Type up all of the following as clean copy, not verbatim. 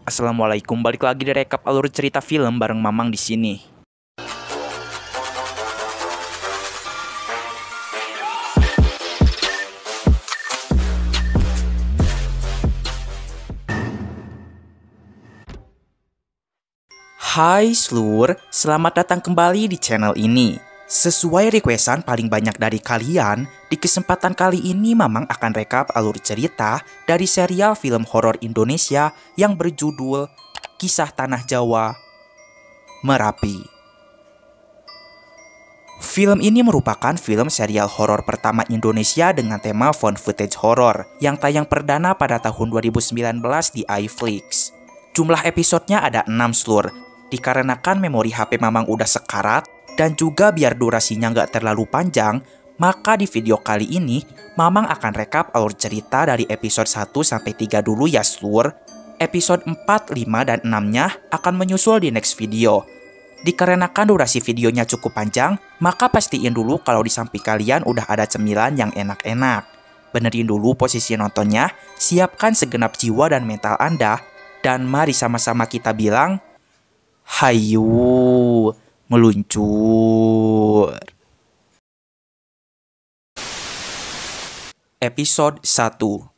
Assalamualaikum, balik lagi di rekap alur cerita film bareng Mamang di sini. Hai seluruh, selamat datang kembali di channel ini. Sesuai requestan paling banyak dari kalian, di kesempatan kali ini Mamang akan rekap alur cerita dari serial film horor Indonesia yang berjudul Kisah Tanah Jawa Merapi. Film ini merupakan film serial horor pertama Indonesia dengan tema found footage horror yang tayang perdana pada tahun 2019 di iFlix. Jumlah episodenya ada 6 seluruh. Dikarenakan memori HP Mamang udah sekarat dan juga biar durasinya nggak terlalu panjang, maka di video kali ini Mamang akan rekap alur cerita dari episode 1-3 dulu ya seluruh. Episode 4, 5, dan 6-nya akan menyusul di next video. Dikarenakan durasi videonya cukup panjang, maka pastiin dulu kalau di samping kalian udah ada cemilan yang enak-enak. Benerin dulu posisi nontonnya, siapkan segenap jiwa dan mental Anda, dan mari sama-sama kita bilang, hayu meluncur. Episode 1.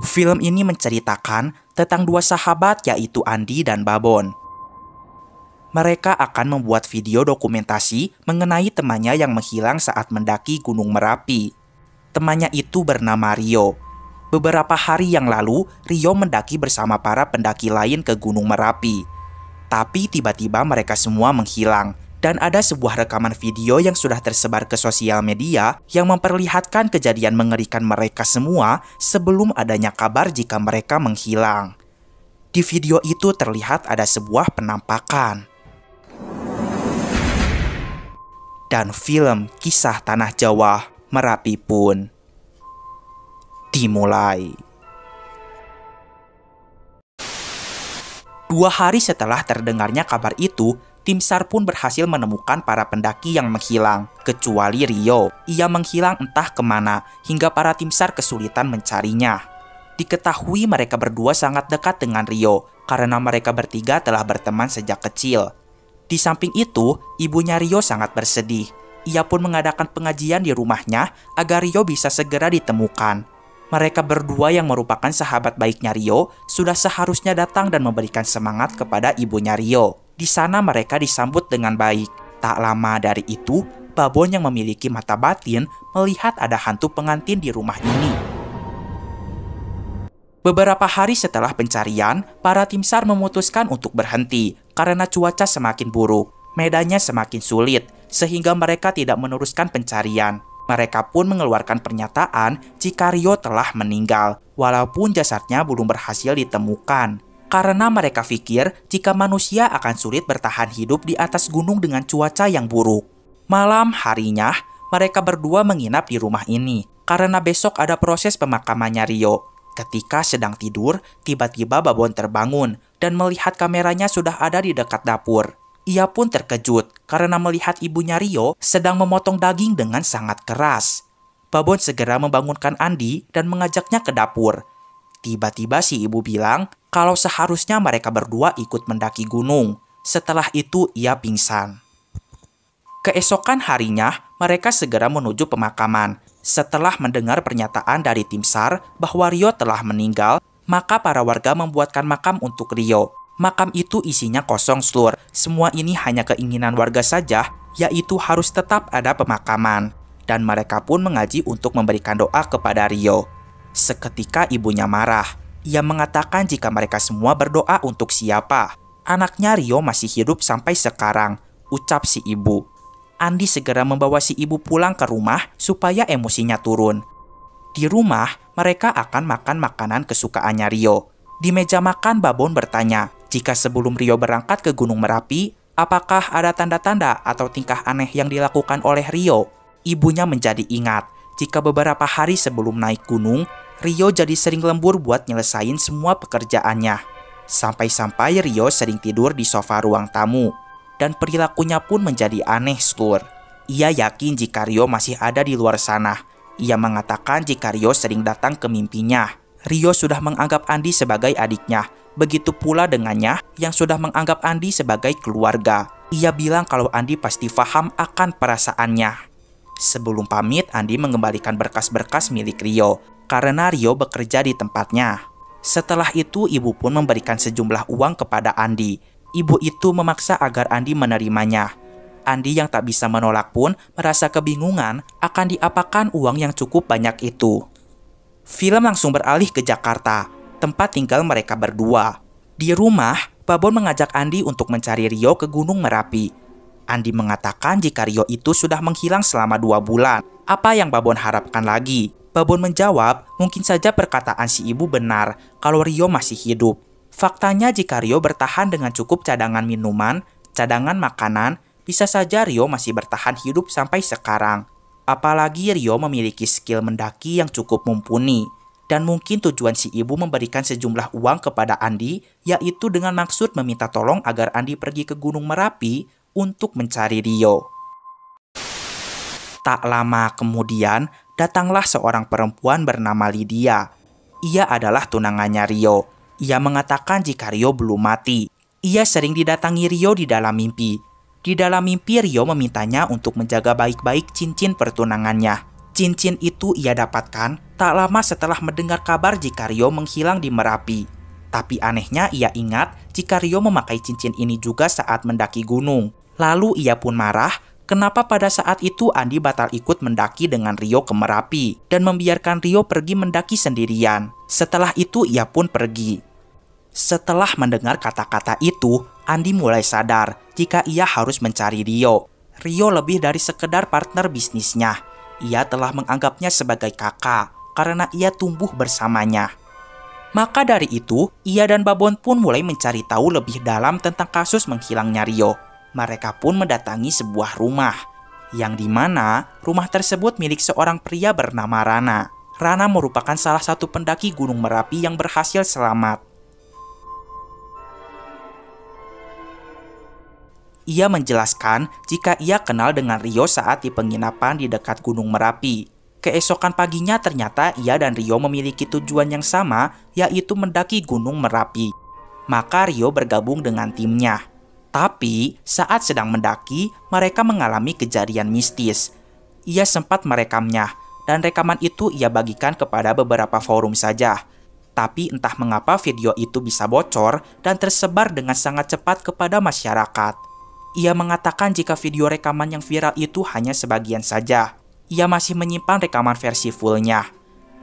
Film ini menceritakan tentang dua sahabat yaitu Andi dan Babon. Mereka akan membuat video dokumentasi mengenai temannya yang menghilang saat mendaki Gunung Merapi. Temannya itu bernama Rio. Beberapa hari yang lalu, Rio mendaki bersama para pendaki lain ke Gunung Merapi. Tapi tiba-tiba mereka semua menghilang. Dan ada sebuah rekaman video yang sudah tersebar ke sosial media yang memperlihatkan kejadian mengerikan mereka semua sebelum adanya kabar jika mereka menghilang. Di video itu terlihat ada sebuah penampakan. Dan film Kisah Tanah Jawa Merapi pun dimulai. 2 hari setelah terdengarnya kabar itu, tim SAR pun berhasil menemukan para pendaki yang menghilang, kecuali Rio. Ia menghilang entah kemana, hingga para tim SAR kesulitan mencarinya. Diketahui mereka berdua sangat dekat dengan Rio, karena mereka bertiga telah berteman sejak kecil. Di samping itu, ibunya Rio sangat bersedih. Ia pun mengadakan pengajian di rumahnya agar Rio bisa segera ditemukan. Mereka berdua yang merupakan sahabat baiknya Rio sudah seharusnya datang dan memberikan semangat kepada ibunya Rio. Di sana mereka disambut dengan baik. Tak lama dari itu, Babon yang memiliki mata batin melihat ada hantu pengantin di rumah ini. Beberapa hari setelah pencarian, para tim SAR memutuskan untuk berhenti karena cuaca semakin buruk. Medannya semakin sulit, sehingga mereka tidak meneruskan pencarian. Mereka pun mengeluarkan pernyataan jika Rio telah meninggal, walaupun jasadnya belum berhasil ditemukan. Karena mereka pikir jika manusia akan sulit bertahan hidup di atas gunung dengan cuaca yang buruk. Malam harinya, mereka berdua menginap di rumah ini, karena besok ada proses pemakamannya Rio. Ketika sedang tidur, tiba-tiba Babon terbangun dan melihat kameranya sudah ada di dekat dapur. Ia pun terkejut karena melihat ibunya Rio sedang memotong daging dengan sangat keras. Babon segera membangunkan Andi dan mengajaknya ke dapur. Tiba-tiba si ibu bilang kalau seharusnya mereka berdua ikut mendaki gunung. Setelah itu ia pingsan. Keesokan harinya, mereka segera menuju pemakaman. Setelah mendengar pernyataan dari tim SAR bahwa Rio telah meninggal, maka para warga membuatkan makam untuk Rio. Makam itu isinya kosong seluruh. Semua ini hanya keinginan warga saja, yaitu harus tetap ada pemakaman. Dan mereka pun mengaji untuk memberikan doa kepada Rio. Seketika ibunya marah. Ia mengatakan jika mereka semua berdoa untuk siapa. Anaknya Rio masih hidup sampai sekarang, ucap si ibu. Andi segera membawa si ibu pulang ke rumah supaya emosinya turun. Di rumah, mereka akan makan makanan kesukaannya Rio. Di meja makan, Babon bertanya, jika sebelum Rio berangkat ke Gunung Merapi, apakah ada tanda-tanda atau tingkah aneh yang dilakukan oleh Rio? Ibunya menjadi ingat, jika beberapa hari sebelum naik gunung, Rio jadi sering lembur buat nyelesain semua pekerjaannya. Sampai-sampai Rio sering tidur di sofa ruang tamu. Dan perilakunya pun menjadi aneh, Slur. Ia yakin jika Rio masih ada di luar sana. Ia mengatakan jika Rio sering datang ke mimpinya. Rio sudah menganggap Andi sebagai adiknya. Begitu pula dengannya yang sudah menganggap Andi sebagai keluarga. Ia bilang kalau Andi pasti paham akan perasaannya. Sebelum pamit, Andi mengembalikan berkas-berkas milik Rio karena Rio bekerja di tempatnya. Setelah itu, ibu pun memberikan sejumlah uang kepada Andi. Ibu itu memaksa agar Andi menerimanya. Andi yang tak bisa menolak pun merasa kebingungan akan diapakan uang yang cukup banyak itu. Film langsung beralih ke Jakarta, tempat tinggal mereka berdua. Di rumah, Babon mengajak Andi untuk mencari Rio ke Gunung Merapi. Andi mengatakan jika Rio itu sudah menghilang selama 2 bulan. Apa yang Babon harapkan lagi? Babon menjawab, mungkin saja perkataan si ibu benar kalau Rio masih hidup. Faktanya jika Rio bertahan dengan cukup cadangan minuman, cadangan makanan, bisa saja Rio masih bertahan hidup sampai sekarang. Apalagi Rio memiliki skill mendaki yang cukup mumpuni. Dan mungkin tujuan si ibu memberikan sejumlah uang kepada Andi, yaitu dengan maksud meminta tolong agar Andi pergi ke Gunung Merapi untuk mencari Rio. Tak lama kemudian, datanglah seorang perempuan bernama Lydia. Ia adalah tunangannya Rio. Ia mengatakan jika Rio belum mati. Ia sering didatangi Rio di dalam mimpi. Di dalam mimpi, Rio memintanya untuk menjaga baik-baik cincin pertunangannya. Cincin itu ia dapatkan tak lama setelah mendengar kabar jika Rio menghilang di Merapi. Tapi anehnya ia ingat jika Rio memakai cincin ini juga saat mendaki gunung. Lalu ia pun marah kenapa pada saat itu Andi batal ikut mendaki dengan Rio ke Merapi dan membiarkan Rio pergi mendaki sendirian. Setelah itu ia pun pergi. Setelah mendengar kata-kata itu, Andi mulai sadar jika ia harus mencari Rio. Rio lebih dari sekedar partner bisnisnya. Ia telah menganggapnya sebagai kakak karena ia tumbuh bersamanya. Maka dari itu, ia dan Babon pun mulai mencari tahu lebih dalam tentang kasus menghilangnya Rio. Mereka pun mendatangi sebuah rumah, yang dimana rumah tersebut milik seorang pria bernama Rana. Rana merupakan salah satu pendaki Gunung Merapi yang berhasil selamat. Ia menjelaskan jika ia kenal dengan Rio saat di penginapan di dekat Gunung Merapi. Keesokan paginya ternyata ia dan Rio memiliki tujuan yang sama, yaitu mendaki Gunung Merapi. Maka Rio bergabung dengan timnya. Tapi saat sedang mendaki, mereka mengalami kejadian mistis. Ia sempat merekamnya, dan rekaman itu ia bagikan kepada beberapa forum saja. Tapi entah mengapa video itu bisa bocor dan tersebar dengan sangat cepat kepada masyarakat. Ia mengatakan jika video rekaman yang viral itu hanya sebagian saja. Ia masih menyimpan rekaman versi fullnya.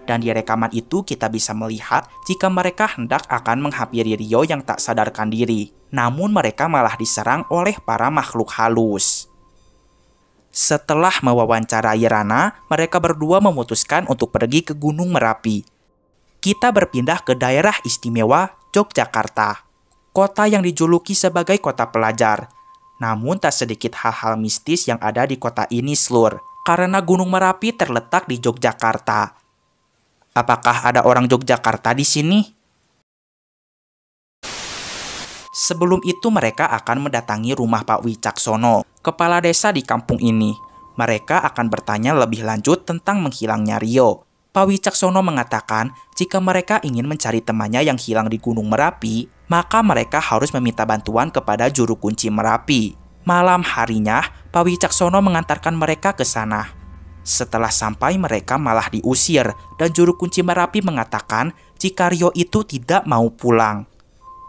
Dan di rekaman itu kita bisa melihat jika mereka hendak akan menghampiri Rio yang tak sadarkan diri. Namun mereka malah diserang oleh para makhluk halus. Setelah mewawancarai Rana, mereka berdua memutuskan untuk pergi ke Gunung Merapi. Kita berpindah ke daerah istimewa Yogyakarta. Kota yang dijuluki sebagai kota pelajar. Namun tak sedikit hal-hal mistis yang ada di kota ini, Slur, karena Gunung Merapi terletak di Yogyakarta. Apakah ada orang Yogyakarta di sini? Sebelum itu mereka akan mendatangi rumah Pak Wicaksono, kepala desa di kampung ini. Mereka akan bertanya lebih lanjut tentang menghilangnya Rio. Pak Wicaksono mengatakan jika mereka ingin mencari temannya yang hilang di Gunung Merapi, maka mereka harus meminta bantuan kepada juru kunci Merapi. Malam harinya, Pak Wicaksono mengantarkan mereka ke sana. Setelah sampai, mereka malah diusir dan juru kunci Merapi mengatakan jika Rio itu tidak mau pulang.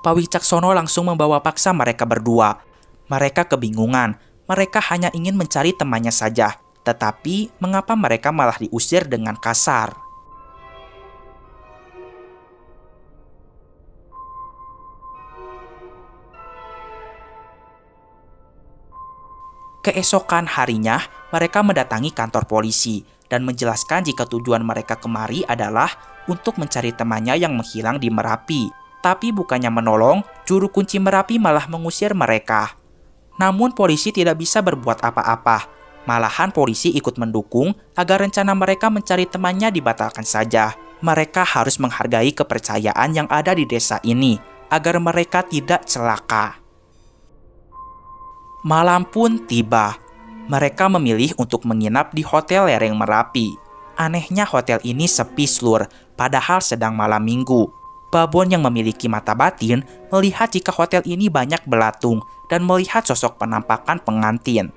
Pak Wicaksono langsung membawa paksa mereka berdua. Mereka kebingungan, mereka hanya ingin mencari temannya saja. Tetapi, mengapa mereka malah diusir dengan kasar? Keesokan harinya, mereka mendatangi kantor polisi dan menjelaskan jika tujuan mereka kemari adalah untuk mencari temannya yang menghilang di Merapi. Tapi bukannya menolong, juru kunci Merapi malah mengusir mereka. Namun polisi tidak bisa berbuat apa-apa. Malahan polisi ikut mendukung agar rencana mereka mencari temannya dibatalkan saja. Mereka harus menghargai kepercayaan yang ada di desa ini. agar mereka tidak celaka. Malam pun tiba. Mereka memilih untuk menginap di Hotel Lereng Merapi. Anehnya hotel ini sepi Slur, padahal sedang malam minggu. Babon yang memiliki mata batin melihat jika hotel ini banyak belatung dan melihat sosok penampakan pengantin.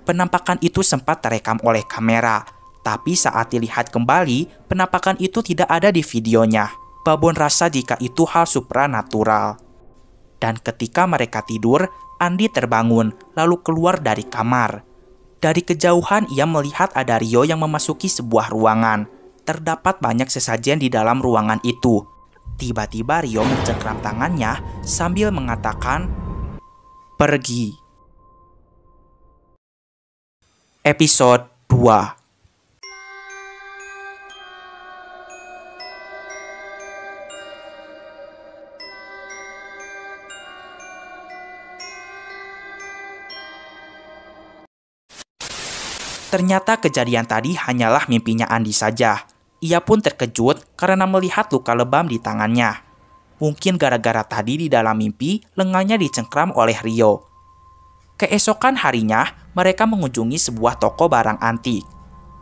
Penampakan itu sempat terekam oleh kamera, tapi saat dilihat kembali, penampakan itu tidak ada di videonya. Babon rasa jika itu hal supranatural. Dan ketika mereka tidur, Andi terbangun lalu keluar dari kamar. Dari kejauhan ia melihat ada Rio yang memasuki sebuah ruangan. Terdapat banyak sesajen di dalam ruangan itu. Tiba-tiba Rio mencengkram tangannya sambil mengatakan, "Pergi." Episode 2. Ternyata kejadian tadi hanyalah mimpinya Andi saja. Ia pun terkejut karena melihat luka lebam di tangannya. Mungkin gara-gara tadi di dalam mimpi, lengannya dicengkram oleh Rio. Keesokan harinya, mereka mengunjungi sebuah toko barang antik.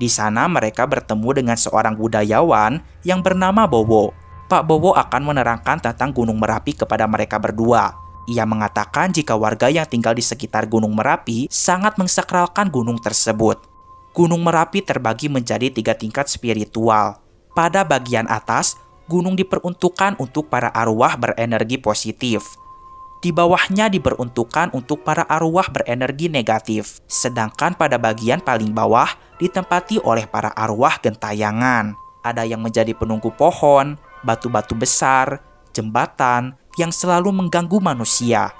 Di sana mereka bertemu dengan seorang budayawan yang bernama Bowo. Pak Bowo akan menerangkan tentang Gunung Merapi kepada mereka berdua. Ia mengatakan jika warga yang tinggal di sekitar Gunung Merapi sangat mensakralkan gunung tersebut. Gunung Merapi terbagi menjadi 3 tingkat spiritual. Pada bagian atas, gunung diperuntukkan untuk para arwah berenergi positif. Di bawahnya diperuntukkan untuk para arwah berenergi negatif. Sedangkan pada bagian paling bawah ditempati oleh para arwah gentayangan. Ada yang menjadi penunggu pohon, batu-batu besar, jembatan yang selalu mengganggu manusia.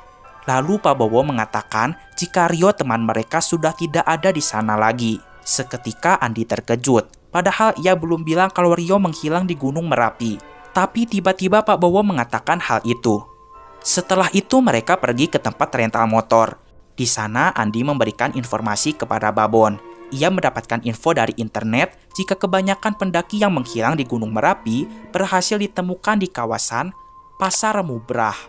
Lalu Pak Bowo mengatakan jika Rio teman mereka sudah tidak ada di sana lagi. Seketika Andi terkejut, padahal ia belum bilang kalau Rio menghilang di Gunung Merapi. Tapi tiba-tiba Pak Bowo mengatakan hal itu. Setelah itu mereka pergi ke tempat rental motor. Di sana Andi memberikan informasi kepada Babon. Ia mendapatkan info dari internet jika kebanyakan pendaki yang menghilang di Gunung Merapi berhasil ditemukan di kawasan Pasar Mubrah.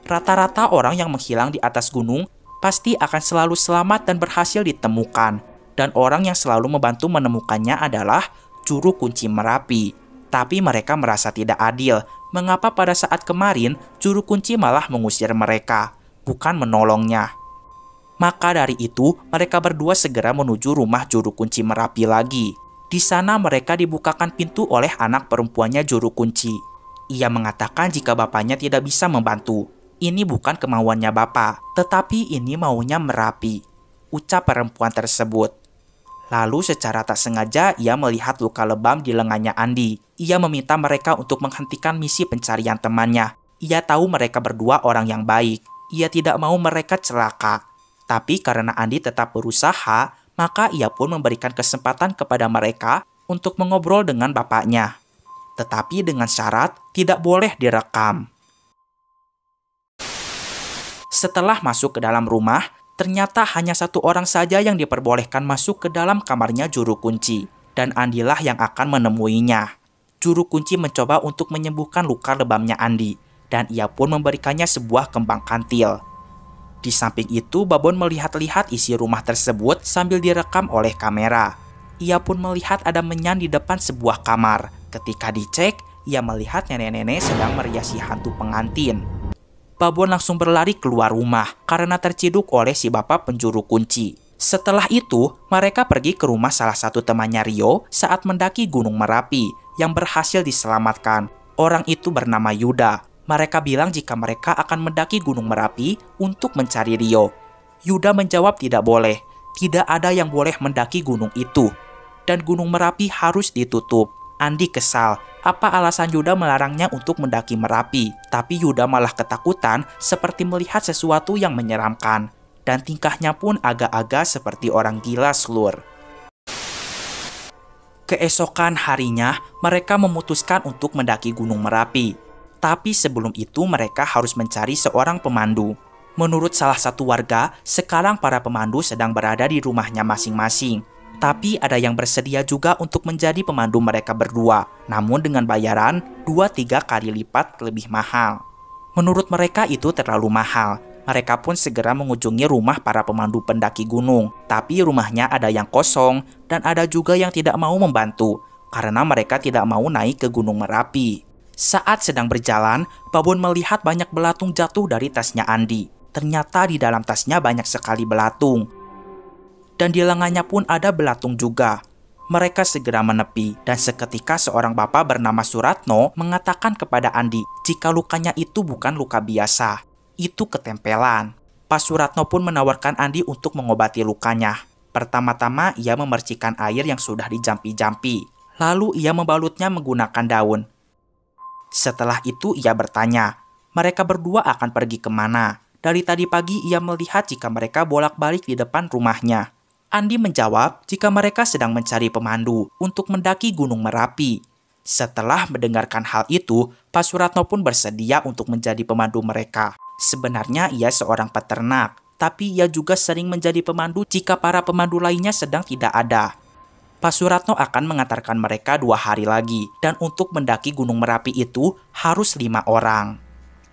Rata-rata orang yang menghilang di atas gunung pasti akan selalu selamat dan berhasil ditemukan. Dan orang yang selalu membantu menemukannya adalah Juru Kunci Merapi. Tapi mereka merasa tidak adil. Mengapa pada saat kemarin Juru Kunci malah mengusir mereka, bukan menolongnya? Maka dari itu, mereka berdua segera menuju rumah Juru Kunci Merapi lagi. Di sana mereka dibukakan pintu oleh anak perempuannya Juru Kunci. Ia mengatakan jika bapaknya tidak bisa membantu. Ini bukan kemauannya bapak, tetapi ini maunya Merapi, ucap perempuan tersebut. Lalu secara tak sengaja ia melihat luka lebam di lengannya Andi. Ia meminta mereka untuk menghentikan misi pencarian temannya. Ia tahu mereka berdua orang yang baik. Ia tidak mau mereka celaka. Tapi karena Andi tetap berusaha, maka ia pun memberikan kesempatan kepada mereka untuk mengobrol dengan bapaknya. Tetapi dengan syarat tidak boleh direkam. Setelah masuk ke dalam rumah, ternyata hanya satu orang saja yang diperbolehkan masuk ke dalam kamarnya Juru Kunci, dan Andilah yang akan menemuinya. Juru Kunci mencoba untuk menyembuhkan luka lebamnya Andi, dan ia pun memberikannya sebuah kembang kantil. Di samping itu, Babon melihat-lihat isi rumah tersebut sambil direkam oleh kamera. Ia pun melihat ada menyan di depan sebuah kamar. Ketika dicek, ia melihat nenek-nenek sedang meriasi hantu pengantin. Babon langsung berlari keluar rumah karena terciduk oleh si bapak penjuru kunci. Setelah itu, mereka pergi ke rumah salah satu temannya Rio saat mendaki Gunung Merapi yang berhasil diselamatkan. Orang itu bernama Yuda. Mereka bilang jika mereka akan mendaki Gunung Merapi untuk mencari Rio. Yuda menjawab tidak boleh. Tidak ada yang boleh mendaki gunung itu. Dan Gunung Merapi harus ditutup. Andi kesal. Apa alasan Yuda melarangnya untuk mendaki Merapi? Tapi Yuda malah ketakutan seperti melihat sesuatu yang menyeramkan. Dan tingkahnya pun agak-agak seperti orang gila Slur. Keesokan harinya, mereka memutuskan untuk mendaki Gunung Merapi. Tapi sebelum itu mereka harus mencari seorang pemandu. Menurut salah satu warga, sekarang para pemandu sedang berada di rumahnya masing-masing. Tapi ada yang bersedia juga untuk menjadi pemandu mereka berdua, namun dengan bayaran 2-3 kali lipat lebih mahal. Menurut mereka itu terlalu mahal. Mereka pun segera mengunjungi rumah para pemandu pendaki gunung. Tapi rumahnya ada yang kosong dan ada juga yang tidak mau membantu karena mereka tidak mau naik ke Gunung Merapi. Saat sedang berjalan, Babon melihat banyak belatung jatuh dari tasnya Andi. Ternyata di dalam tasnya banyak sekali belatung. Dan di lengannya pun ada belatung juga. Mereka segera menepi dan seketika seorang bapak bernama Suratno mengatakan kepada Andi jika lukanya itu bukan luka biasa. Itu ketempelan. Pak Suratno pun menawarkan Andi untuk mengobati lukanya. Pertama-tama ia memercikan air yang sudah dijampi-jampi. Lalu ia membalutnya menggunakan daun. Setelah itu ia bertanya, mereka berdua akan pergi kemana? Dari tadi pagi ia melihat jika mereka bolak-balik di depan rumahnya. Andi menjawab jika mereka sedang mencari pemandu untuk mendaki Gunung Merapi. Setelah mendengarkan hal itu, Pak Suratno pun bersedia untuk menjadi pemandu mereka. Sebenarnya ia seorang peternak, tapi ia juga sering menjadi pemandu jika para pemandu lainnya sedang tidak ada. Pak Suratno akan mengantarkan mereka 2 hari lagi, dan untuk mendaki Gunung Merapi itu harus 5 orang.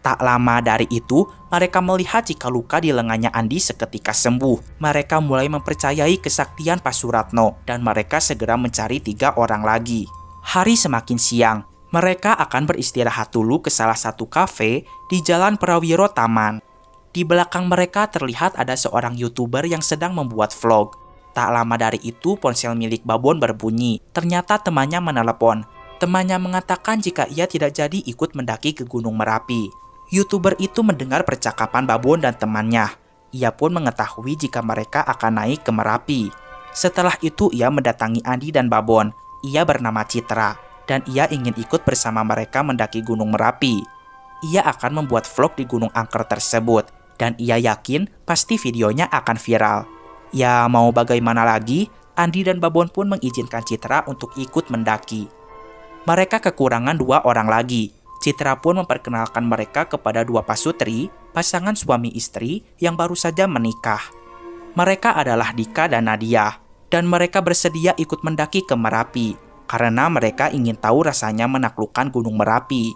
Tak lama dari itu, mereka melihat jika luka di lengannya Andi seketika sembuh. Mereka mulai mempercayai kesaktian Pak Suratno, dan mereka segera mencari 3 orang lagi. Hari semakin siang. Mereka akan beristirahat dulu ke salah satu kafe di Jalan Prawiro Taman. Di belakang mereka terlihat ada seorang YouTuber yang sedang membuat vlog. Tak lama dari itu ponsel milik Babon berbunyi. Ternyata temannya menelepon. Temannya mengatakan jika ia tidak jadi ikut mendaki ke Gunung Merapi. YouTuber itu mendengar percakapan Babon dan temannya. Ia pun mengetahui jika mereka akan naik ke Merapi. Setelah itu ia mendatangi Andi dan Babon. Ia bernama Citra. Dan ia ingin ikut bersama mereka mendaki Gunung Merapi. Ia akan membuat vlog di Gunung Angker tersebut, dan ia yakin pasti videonya akan viral. Ya mau bagaimana lagi, Andi dan Babon pun mengizinkan Citra untuk ikut mendaki. Mereka kekurangan 2 orang lagi. Citra pun memperkenalkan mereka kepada 2 pasutri, pasangan suami istri yang baru saja menikah. Mereka adalah Dika dan Nadia, dan mereka bersedia ikut mendaki ke Merapi. Karena mereka ingin tahu rasanya menaklukkan Gunung Merapi.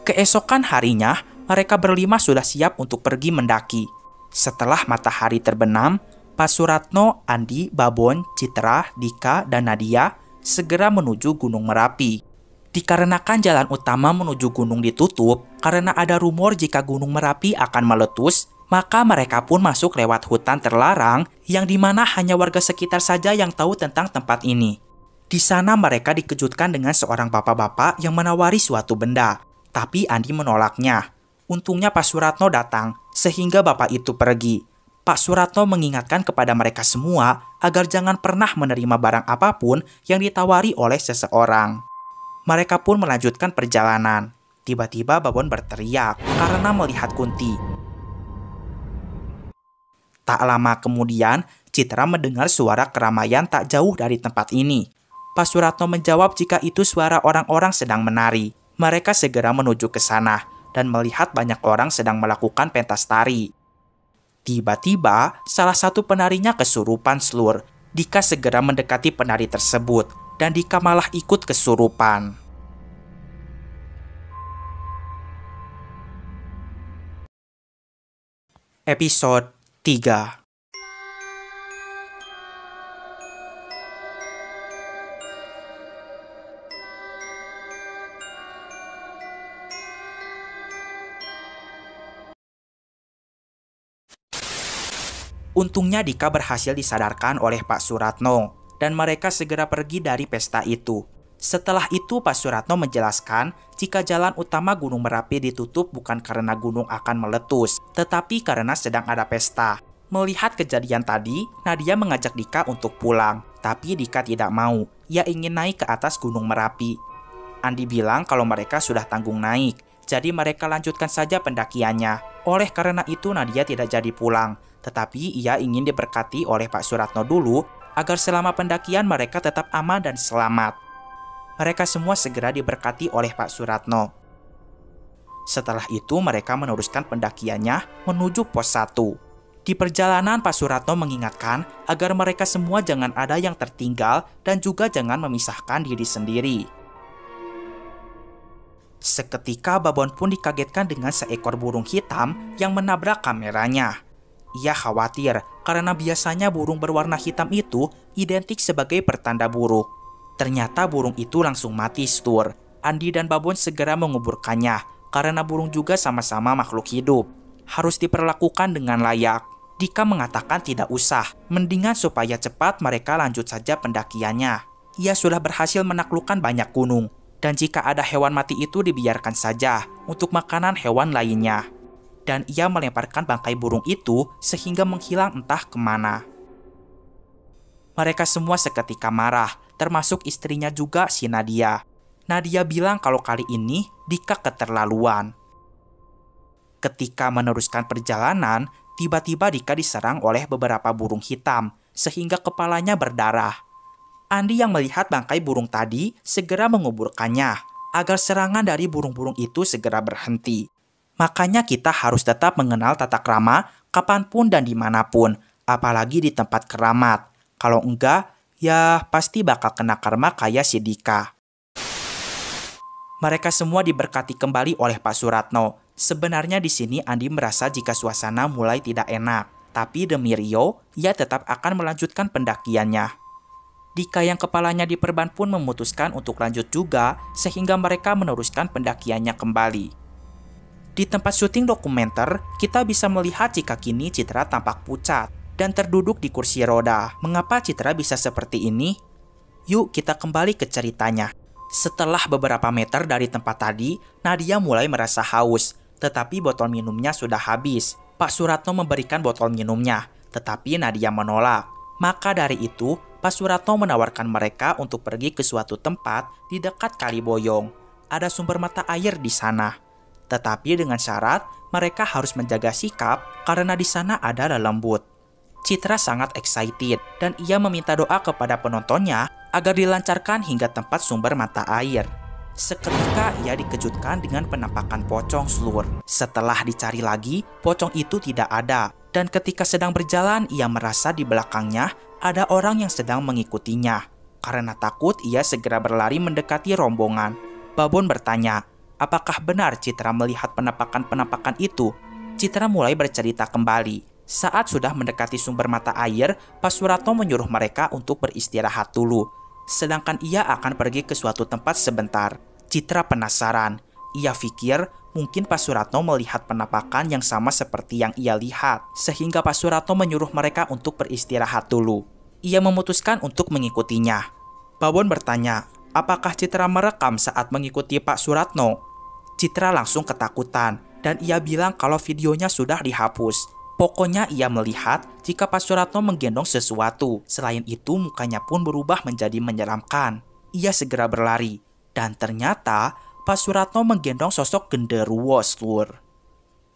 Keesokan harinya, mereka berlima sudah siap untuk pergi mendaki. Setelah matahari terbenam, Pak Suratno, Andi, Babon, Citra, Dika, dan Nadia segera menuju Gunung Merapi. Dikarenakan jalan utama menuju gunung ditutup karena ada rumor jika Gunung Merapi akan meletus, maka mereka pun masuk lewat hutan terlarang yang dimana hanya warga sekitar saja yang tahu tentang tempat ini. Di sana mereka dikejutkan dengan seorang bapak-bapak yang menawari suatu benda, tapi Andi menolaknya. Untungnya Pak Suratno datang, sehingga bapak itu pergi. Pak Suratno mengingatkan kepada mereka semua agar jangan pernah menerima barang apapun yang ditawari oleh seseorang. Mereka pun melanjutkan perjalanan. Tiba-tiba Babon berteriak karena melihat Kunti. Tak lama kemudian, Citra mendengar suara keramaian tak jauh dari tempat ini. Pak Suratno menjawab jika itu suara orang-orang sedang menari. Mereka segera menuju ke sana dan melihat banyak orang sedang melakukan pentas tari. Tiba-tiba, salah satu penarinya kesurupan Slur. Dika segera mendekati penari tersebut, dan Dika malah ikut kesurupan. Episode 3. Untungnya Dika berhasil disadarkan oleh Pak Suratno, dan mereka segera pergi dari pesta itu. Setelah itu Pak Suratno menjelaskan jika jalan utama Gunung Merapi ditutup bukan karena gunung akan meletus, tetapi karena sedang ada pesta. Melihat kejadian tadi, Nadia mengajak Dika untuk pulang, tapi Dika tidak mau. Ia ingin naik ke atas Gunung Merapi. Andi bilang kalau mereka sudah tanggung naik, jadi mereka lanjutkan saja pendakiannya. Oleh karena itu Nadia tidak jadi pulang. Tetapi ia ingin diberkati oleh Pak Suratno dulu agar selama pendakian mereka tetap aman dan selamat. Mereka semua segera diberkati oleh Pak Suratno. Setelah itu mereka meneruskan pendakiannya menuju pos 1. Di Di perjalanan, Pak Suratno mengingatkan agar mereka semua jangan ada yang tertinggal dan juga jangan memisahkan diri sendiri. Seketika Babon pun dikagetkan dengan seekor burung hitam yang menabrak kameranya. Ia khawatir karena biasanya burung berwarna hitam itu identik sebagai pertanda buruk. Ternyata burung itu langsung mati, Stur. Andi dan Babon segera menguburkannya karena burung juga sama-sama makhluk hidup. Harus diperlakukan dengan layak. Dika mengatakan tidak usah, mendingan supaya cepat mereka lanjut saja pendakiannya. Ia sudah berhasil menaklukkan banyak gunung, dan jika ada hewan mati itu dibiarkan saja untuk makanan hewan lainnya. Dan ia melemparkan bangkai burung itu sehingga menghilang entah kemana. Mereka semua seketika marah, termasuk istrinya juga, si Nadia. Nadia bilang kalau kali ini Dika keterlaluan. Ketika meneruskan perjalanan, tiba-tiba Dika diserang oleh beberapa burung hitam, sehingga kepalanya berdarah. Andi yang melihat bangkai burung tadi segera menguburkannya, agar serangan dari burung-burung itu segera berhenti. Makanya kita harus tetap mengenal tata krama kapanpun dan dimanapun, apalagi di tempat keramat. Kalau enggak, ya pasti bakal kena karma kayak si Dika. Mereka semua diberkati kembali oleh Pak Suratno. Sebenarnya di sini Andi merasa jika suasana mulai tidak enak, tapi demi Rio, ia tetap akan melanjutkan pendakiannya. Dika yang kepalanya diperban pun memutuskan untuk lanjut juga, sehingga mereka meneruskan pendakiannya kembali. Di tempat syuting dokumenter, kita bisa melihat jika kini Citra tampak pucat dan terduduk di kursi roda. Mengapa Citra bisa seperti ini? Yuk kita kembali ke ceritanya. Setelah beberapa meter dari tempat tadi, Nadia mulai merasa haus, tetapi botol minumnya sudah habis. Pak Suratno memberikan botol minumnya, tetapi Nadia menolak. Maka dari itu, Pak Suratno menawarkan mereka untuk pergi ke suatu tempat di dekat Kali Boyong. Ada sumber mata air di sana. Tetapi dengan syarat, mereka harus menjaga sikap karena di sana ada lembut. Citra sangat excited dan ia meminta doa kepada penontonnya agar dilancarkan hingga tempat sumber mata air. Seketika ia dikejutkan dengan penampakan pocong Slur. Setelah dicari lagi, pocong itu tidak ada. Dan ketika sedang berjalan, ia merasa di belakangnya ada orang yang sedang mengikutinya. Karena takut, ia segera berlari mendekati rombongan. Babon bertanya, apakah benar Citra melihat penampakan-penampakan itu? Citra mulai bercerita kembali. Saat sudah mendekati sumber mata air, Pak Suratno menyuruh mereka untuk beristirahat dulu. Sedangkan ia akan pergi ke suatu tempat sebentar. Citra penasaran. Ia pikir mungkin Pak Suratno melihat penampakan yang sama seperti yang ia lihat. Sehingga Pak Suratno menyuruh mereka untuk beristirahat dulu. Ia memutuskan untuk mengikutinya. Babon bertanya, apakah Citra merekam saat mengikuti Pak Suratno? Citra langsung ketakutan dan ia bilang kalau videonya sudah dihapus. Pokoknya ia melihat jika Pak Suratno menggendong sesuatu. Selain itu mukanya pun berubah menjadi menyeramkan. Ia segera berlari. Dan ternyata Pak Suratno menggendong sosok genderuwo Slur.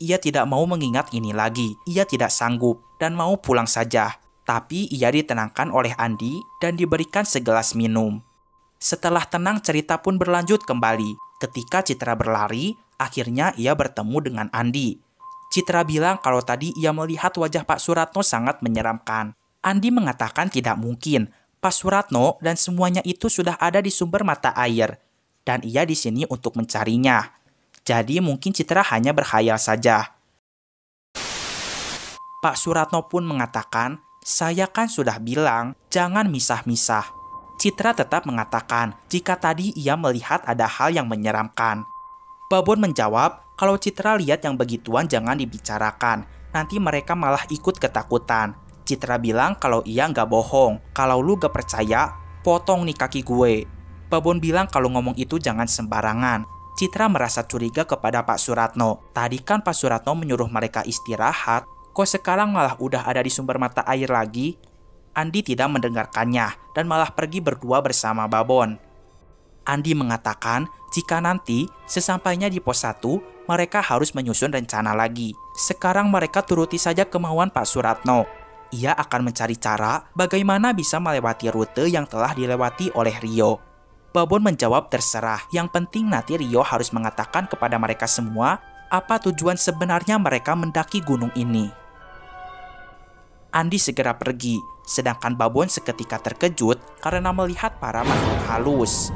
Ia tidak mau mengingat ini lagi. Ia tidak sanggup dan mau pulang saja. Tapi ia ditenangkan oleh Andi dan diberikan segelas minum. Setelah tenang cerita pun berlanjut kembali. Ketika Citra berlari, akhirnya ia bertemu dengan Andi. Citra bilang kalau tadi ia melihat wajah Pak Suratno sangat menyeramkan. Andi mengatakan tidak mungkin. Pak Suratno dan semuanya itu sudah ada di sumber mata air. Dan ia di sini untuk mencarinya. Jadi mungkin Citra hanya berkhayal saja. Pak Suratno pun mengatakan, saya kan sudah bilang jangan misah-misah. Citra tetap mengatakan jika tadi ia melihat ada hal yang menyeramkan. Babon menjawab, kalau Citra lihat yang begituan jangan dibicarakan, nanti mereka malah ikut ketakutan. Citra bilang kalau ia nggak bohong, kalau lu gak percaya, potong nih kaki gue. Babon bilang kalau ngomong itu jangan sembarangan. Citra merasa curiga kepada Pak Suratno. Tadi kan Pak Suratno menyuruh mereka istirahat, kok sekarang malah udah ada di sumber mata air lagi? Andi tidak mendengarkannya dan malah pergi berdua bersama Babon. Andi mengatakan jika nanti sesampainya di pos 1, mereka harus menyusun rencana lagi. Sekarang mereka turuti saja kemauan Pak Suratno. Ia akan mencari cara bagaimana bisa melewati rute yang telah dilewati oleh Rio. Babon menjawab terserah, yang penting nanti Rio harus mengatakan kepada mereka semua apa tujuan sebenarnya mereka mendaki gunung ini. Andi segera pergi, sedangkan Babon seketika terkejut karena melihat para makhluk halus.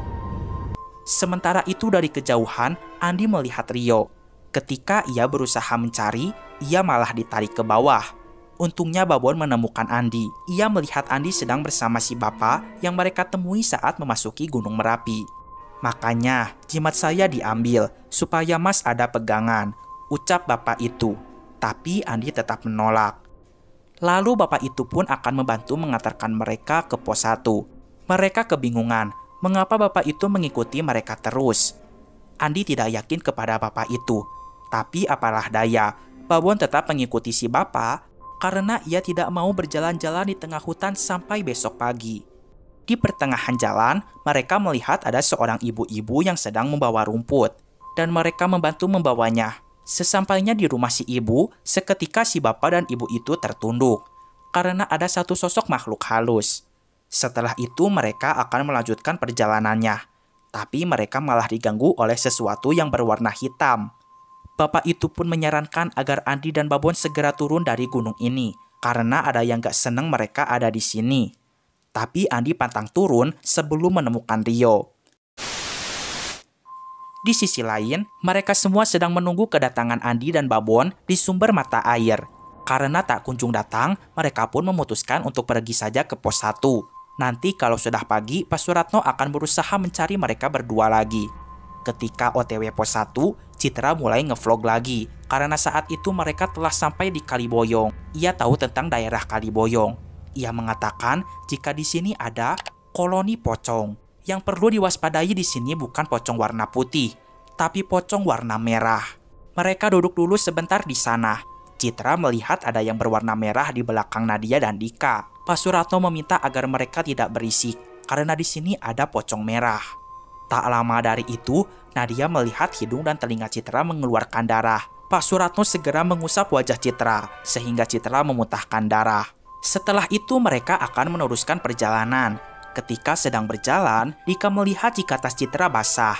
Sementara itu dari kejauhan, Andi melihat Rio. Ketika ia berusaha mencari, ia malah ditarik ke bawah. Untungnya Babon menemukan Andi. Ia melihat Andi sedang bersama si bapak yang mereka temui saat memasuki Gunung Merapi. "Makanya, jimat saya diambil, supaya Mas ada pegangan," ucap bapak itu. Tapi Andi tetap menolak. Lalu bapak itu pun akan membantu mengantarkan mereka ke pos 1. Mereka kebingungan, mengapa bapak itu mengikuti mereka terus. Andi tidak yakin kepada bapak itu. Tapi apalah daya, Babon tetap mengikuti si bapak karena ia tidak mau berjalan-jalan di tengah hutan sampai besok pagi. Di pertengahan jalan, mereka melihat ada seorang ibu-ibu yang sedang membawa rumput, dan mereka membantu membawanya. Sesampainya di rumah si ibu, seketika si bapak dan ibu itu tertunduk, karena ada satu sosok makhluk halus. Setelah itu mereka akan melanjutkan perjalanannya, tapi mereka malah diganggu oleh sesuatu yang berwarna hitam. Bapak itu pun menyarankan agar Andi dan Babon segera turun dari gunung ini, karena ada yang gak seneng mereka ada di sini. Tapi Andi pantang turun sebelum menemukan Rio. Di sisi lain, mereka semua sedang menunggu kedatangan Andi dan Babon di sumber mata air. Karena tak kunjung datang, mereka pun memutuskan untuk pergi saja ke pos 1. Nanti kalau sudah pagi, Pak Suratno akan berusaha mencari mereka berdua lagi. Ketika OTW pos 1, Citra mulai ngevlog lagi, karena saat itu mereka telah sampai di Kaliboyong. Ia tahu tentang daerah Kaliboyong. Ia mengatakan jika di sini ada koloni pocong. Yang perlu diwaspadai di sini bukan pocong warna putih, tapi pocong warna merah. Mereka duduk dulu sebentar di sana. Citra melihat ada yang berwarna merah di belakang Nadia dan Dika. Pak Suratno meminta agar mereka tidak berisik, karena di sini ada pocong merah. Tak lama dari itu, Nadia melihat hidung dan telinga Citra mengeluarkan darah. Pak Suratno segera mengusap wajah Citra, sehingga Citra memuntahkan darah. Setelah itu mereka akan meneruskan perjalanan. Ketika sedang berjalan, Dika melihat jika tas Citra basah.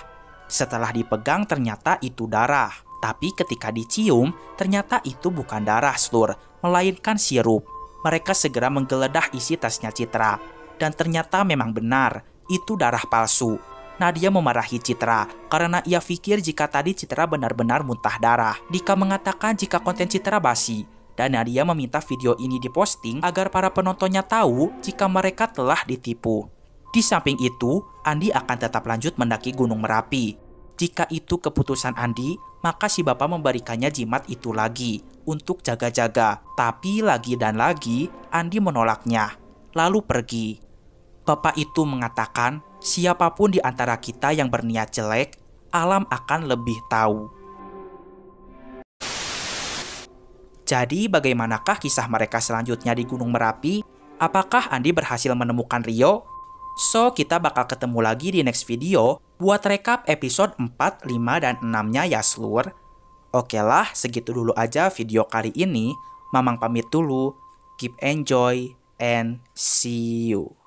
Setelah dipegang ternyata itu darah. Tapi ketika dicium, ternyata itu bukan darah Slur, melainkan sirup. Mereka segera menggeledah isi tasnya Citra. Dan ternyata memang benar, itu darah palsu. Nadia memarahi Citra karena ia pikir jika tadi Citra benar-benar muntah darah. Dika mengatakan jika konten Citra basi, dan Nadia meminta video ini diposting agar para penontonnya tahu jika mereka telah ditipu. Di samping itu, Andi akan tetap lanjut mendaki Gunung Merapi. Jika itu keputusan Andi, maka si bapak memberikannya jimat itu lagi untuk jaga-jaga. Tapi lagi dan lagi, Andi menolaknya, lalu pergi. Bapak itu mengatakan, siapapun di antara kita yang berniat jelek, alam akan lebih tahu. Jadi bagaimanakah kisah mereka selanjutnya di Gunung Merapi? Apakah Andi berhasil menemukan Rio? So, kita bakal ketemu lagi di next video buat rekap episode 4, 5, dan 6-nya ya Slur. Oke lah, segitu dulu aja video kali ini. Mamang pamit dulu. Keep enjoy and see you.